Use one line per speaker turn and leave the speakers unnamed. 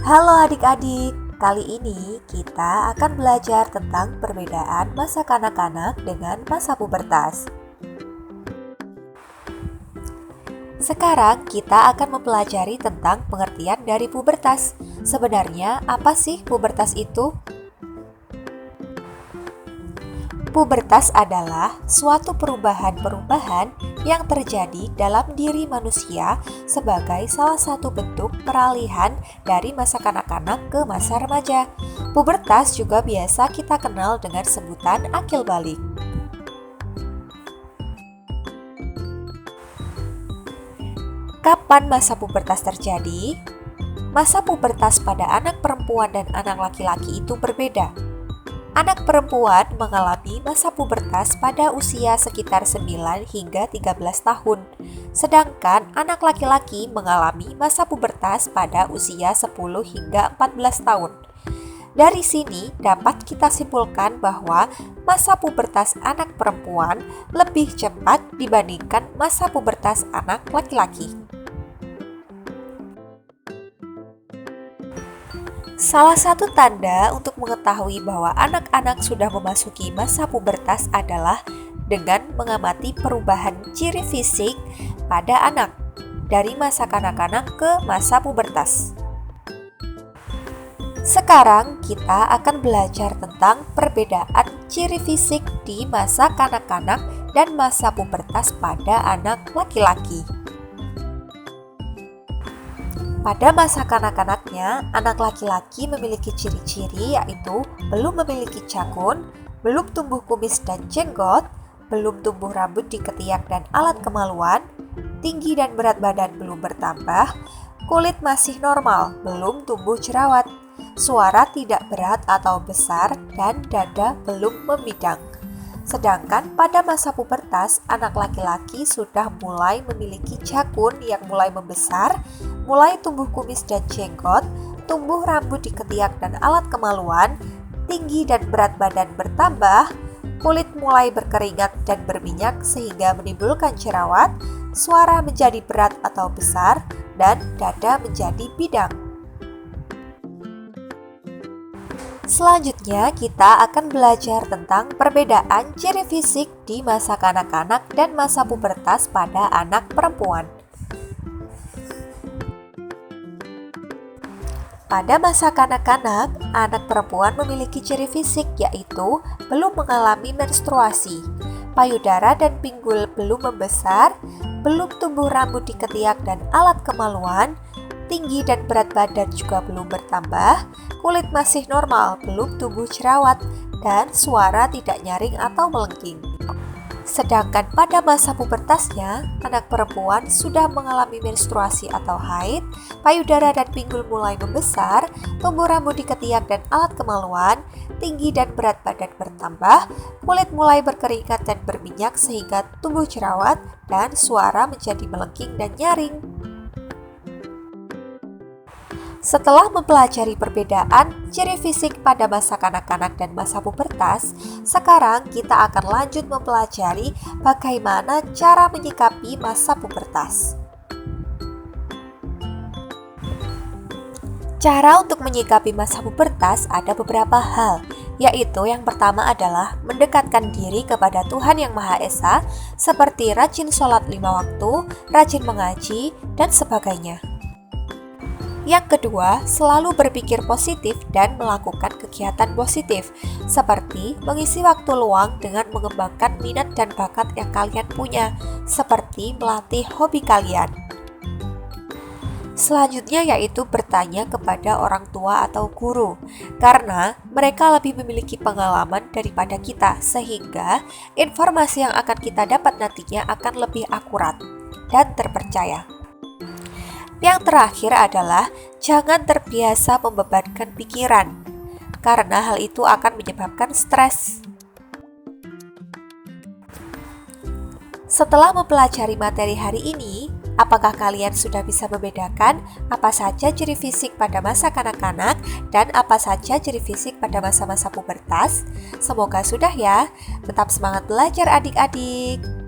Halo adik-adik, kali ini kita akan belajar tentang perbedaan masa kanak-kanak dengan masa pubertas. Sekarang kita akan mempelajari tentang pengertian dari pubertas. Sebenarnya apa sih pubertas itu? Pubertas adalah suatu perubahan-perubahan yang terjadi dalam diri manusia sebagai salah satu bentuk peralihan dari masa kanak-kanak ke masa remaja. Pubertas juga biasa kita kenal dengan sebutan akil balik. Kapan masa pubertas terjadi? Masa pubertas pada anak perempuan dan anak laki-laki itu berbeda. Anak perempuan mengalami masa pubertas pada usia sekitar 9 hingga 13 tahun, sedangkan anak laki-laki mengalami masa pubertas pada usia 10 hingga 14 tahun. Dari sini dapat kita simpulkan bahwa masa pubertas anak perempuan lebih cepat dibandingkan masa pubertas anak laki-laki. Salah satu tanda untuk mengetahui bahwa anak-anak sudah memasuki masa pubertas adalah dengan mengamati perubahan ciri fisik pada anak dari masa kanak-kanak ke masa pubertas. Sekarang kita akan belajar tentang perbedaan ciri fisik di masa kanak-kanak dan masa pubertas pada anak laki-laki. Pada masa kanak-kanaknya, anak laki-laki memiliki ciri-ciri yaitu belum memiliki cakun, belum tumbuh kumis dan jenggot, belum tumbuh rambut di ketiak dan alat kemaluan, tinggi dan berat badan belum bertambah, kulit masih normal, belum tumbuh jerawat, suara tidak berat atau besar, dan dada belum membidang. Sedangkan pada masa pubertas, anak laki-laki sudah mulai memiliki cakun yang mulai membesar, mulai tumbuh kumis dan jenggot, tumbuh rambut di ketiak dan alat kemaluan, tinggi dan berat badan bertambah, kulit mulai berkeringat dan berminyak sehingga menimbulkan jerawat, suara menjadi berat atau besar, dan dada menjadi bidang. Selanjutnya, kita akan belajar tentang perbedaan ciri fisik di masa kanak-kanak dan masa pubertas pada anak perempuan. Pada masa kanak-kanak, anak perempuan memiliki ciri fisik yaitu belum mengalami menstruasi, payudara dan pinggul belum membesar, belum tumbuh rambut di ketiak dan alat kemaluan, tinggi dan berat badan juga belum bertambah, kulit masih normal, belum tumbuh jerawat, dan suara tidak nyaring atau melengking. Sedangkan pada masa pubertasnya, anak perempuan sudah mengalami menstruasi atau haid, payudara dan pinggul mulai membesar, tumbuh rambut di ketiak dan alat kemaluan, tinggi dan berat badan bertambah, kulit mulai berkeringat dan berminyak sehingga tumbuh jerawat, dan suara menjadi melengking dan nyaring. Setelah mempelajari perbedaan ciri fisik pada masa kanak-kanak dan masa pubertas, sekarang kita akan lanjut mempelajari bagaimana cara menyikapi masa pubertas. Cara untuk menyikapi masa pubertas ada beberapa hal, yaitu yang pertama adalah mendekatkan diri kepada Tuhan Yang Maha Esa, seperti rajin sholat 5 waktu, rajin mengaji, dan sebagainya. Yang kedua, selalu berpikir positif dan melakukan kegiatan positif, seperti mengisi waktu luang dengan mengembangkan minat dan bakat yang kalian punya, seperti melatih hobi kalian. Selanjutnya yaitu bertanya kepada orang tua atau guru, karena mereka lebih memiliki pengalaman daripada kita, sehingga informasi yang akan kita dapat nantinya akan lebih akurat dan terpercaya. Yang terakhir adalah jangan terbiasa membebankan pikiran, karena hal itu akan menyebabkan stres. Setelah mempelajari materi hari ini, apakah kalian sudah bisa membedakan apa saja ciri fisik pada masa kanak-kanak dan apa saja ciri fisik pada masa-masa pubertas? Semoga sudah ya. Tetap semangat belajar adik-adik.